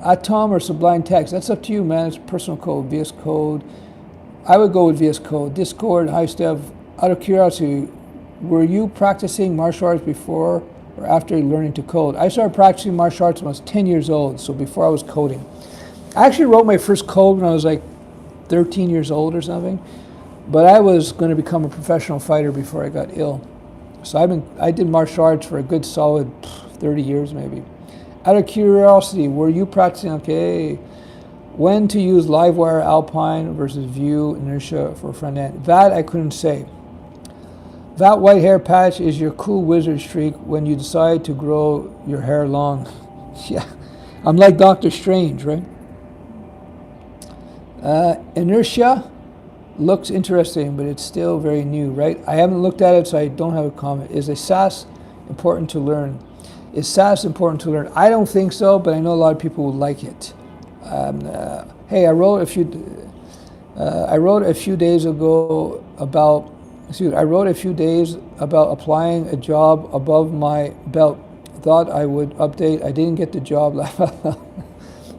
Atom or Sublime Text. That's up to you, man. It's personal code, VS Code. I would go with VS Code. Discord, hi Stef. Out of curiosity, were you practicing martial arts before or after learning to code? I started practicing martial arts when I was 10 years old, so before I was coding. I actually wrote my first code when I was like 13 years old or something, but I was going to become a professional fighter before I got ill. So I did martial arts for a good solid 30 years maybe. Out of curiosity, were you practicing, okay, when to use Livewire Alpine versus Vue Inertia for front end? That I couldn't say. That white hair patch is your cool wizard streak when you decide to grow your hair long. Yeah, I'm like Doctor Strange, right? Inertia looks interesting, but it's still very new, right? I haven't looked at it, so I don't have a comment. Is a SAS important to learn? Is SAS important to learn? I don't think so, but I know a lot of people would like it. Hey, I wrote a few days about applying a job above my belt. Thought I would update. I didn't get the job.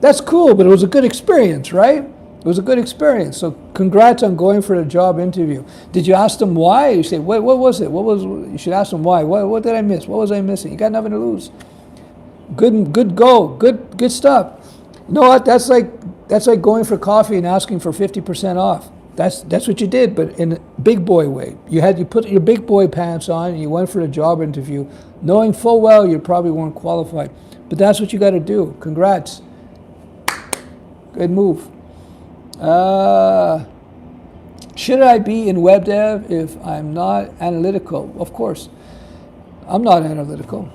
That's cool, but it was a good experience, right? It was a good experience. So congrats on going for a job interview. Did you ask them why? You say, what was it? You should ask them why. What did I miss? What was I missing? You got nothing to lose. Good go. Good stuff. You know what? That's like going for coffee and asking for 50% off. That's what you did, but in a big boy way. You put your big boy pants on and you went for a job interview, knowing full well you probably weren't qualified. But that's what you got to do. Congrats. Good move. Should I be in web dev if I'm not analytical? Of course. I'm not analytical.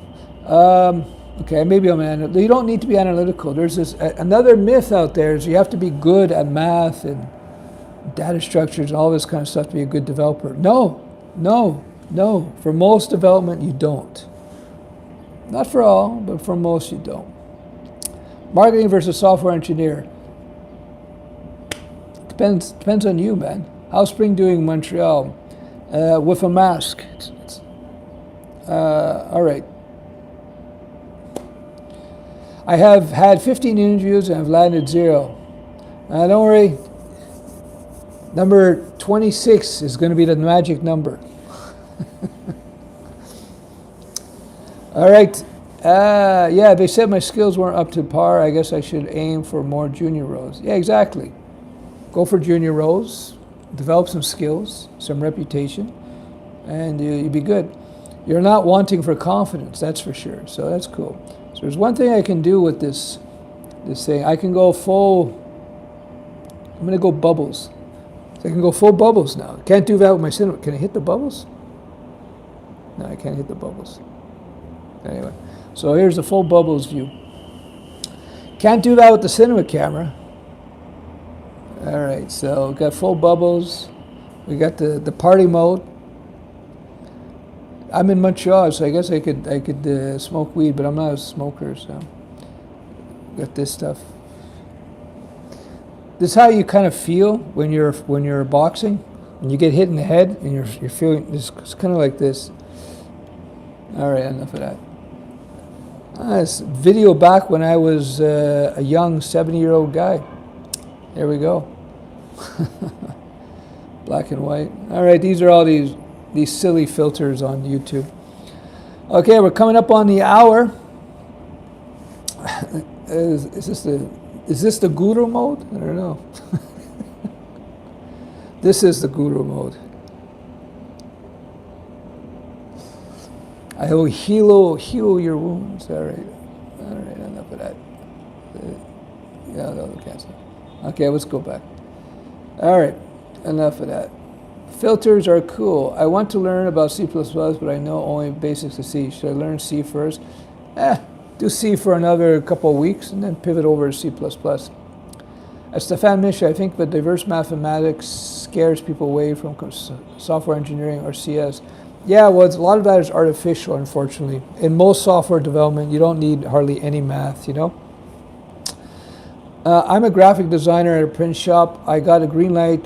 Okay, maybe I'm analytical. You don't need to be analytical. There's another myth out there is you have to be good at math and data structures and all this kind of stuff to be a good developer. No. For most development, you don't. Not for all, but for most, you don't. Marketing versus software engineer. Depends on you, man. How's spring doing in Montreal? With a mask. All right. I have had 15 interviews and I've landed 0. Don't worry. Number 26 is going to be the magic number. All right. Yeah, they said my skills weren't up to par. I guess I should aim for more junior roles. Yeah, exactly. Go for junior roles, develop some skills, some reputation, and you'll be good. You're not wanting for confidence, that's for sure. So that's cool. So there's one thing I can do with this thing. I can go full, I'm going to go bubbles. So I can go full bubbles now. Can't do that with my cinema. Can I hit the bubbles? No, I can't hit the bubbles. Anyway, so here's the full bubbles view. Can't do that with the cinema camera. All right, so we've got full bubbles. We got the party mode. I'm in Montreal, so I guess I could smoke weed, but I'm not a smoker, so got this stuff. This is how you kind of feel when you're boxing, when you get hit in the head, and you're feeling. It's kind of like this. All right, enough of that. This video back when I was a young 70-year-old guy. There we go. Black and white. All right, these are all these silly filters on YouTube. Okay, we're coming up on the hour. Is this the guru mode? I don't know. This is the guru mode. I will heal your wounds. All right, enough of that. Yeah, no, cancel. Okay, let's go back. All right, enough of that. Filters are cool. I want to learn about C++, but I know only basics of C. Should I learn C first? Do C for another couple of weeks and then pivot over to C++. Stefan Misha, I think the diverse mathematics scares people away from software engineering or CS. Yeah, well, a lot of that is artificial, unfortunately. In most software development, you don't need hardly any math, you know? I'm a graphic designer at a print shop. I got a green light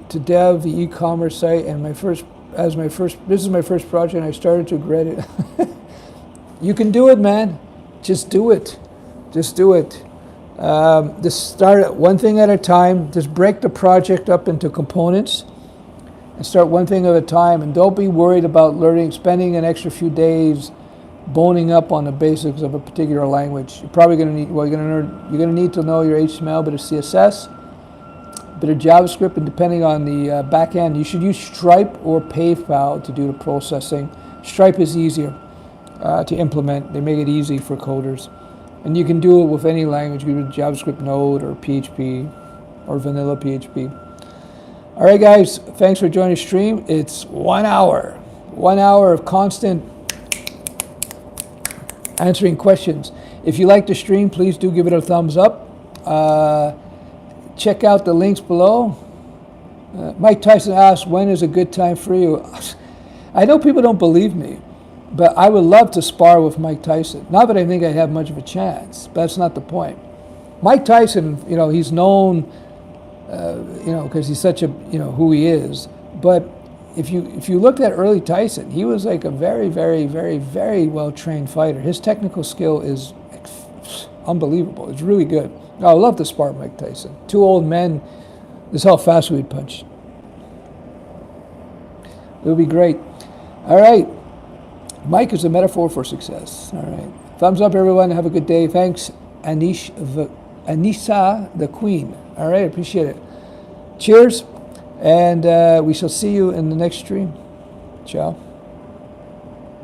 to dev the e-commerce site, and this is my first project, and I started to regret it. You can do it, man. Just do it. Just do it. Just start one thing at a time. Just break the project up into components. and start one thing at a time. And don't be worried about spending an extra few days boning up on the basics of a particular language. You're probably going to need, well, you're going to need to know your HTML, bit of CSS, bit of JavaScript, and depending on the back end, you should use Stripe or PayPal to do the processing. Stripe is easier to implement. They make it easy for coders. And you can do it with any language, with JavaScript Node or PHP or vanilla PHP. All right, guys, thanks for joining the stream. It's 1 hour. 1 hour of constant answering questions. If you like the stream, please do give it a thumbs up. Check out the links below. Mike Tyson asked, when is a good time for you? I know people don't believe me, but I would love to spar with Mike Tyson. Not that I think I have much of a chance, but that's not the point. Mike Tyson, you know, he's known, you know, because he's such a, you know, who he is. But if you looked at early Tyson, he was like a very, very, very, very well-trained fighter. His technical skill is unbelievable. It's really good. I would love to spar Mike Tyson. Two old men, this is how fast we'd punch. It would be great. All right. Mike is a metaphor for success. All right. Thumbs up, everyone. Have a good day. Thanks, Anissa the Queen. All right. Appreciate it. Cheers. And we shall see you in the next stream. Ciao.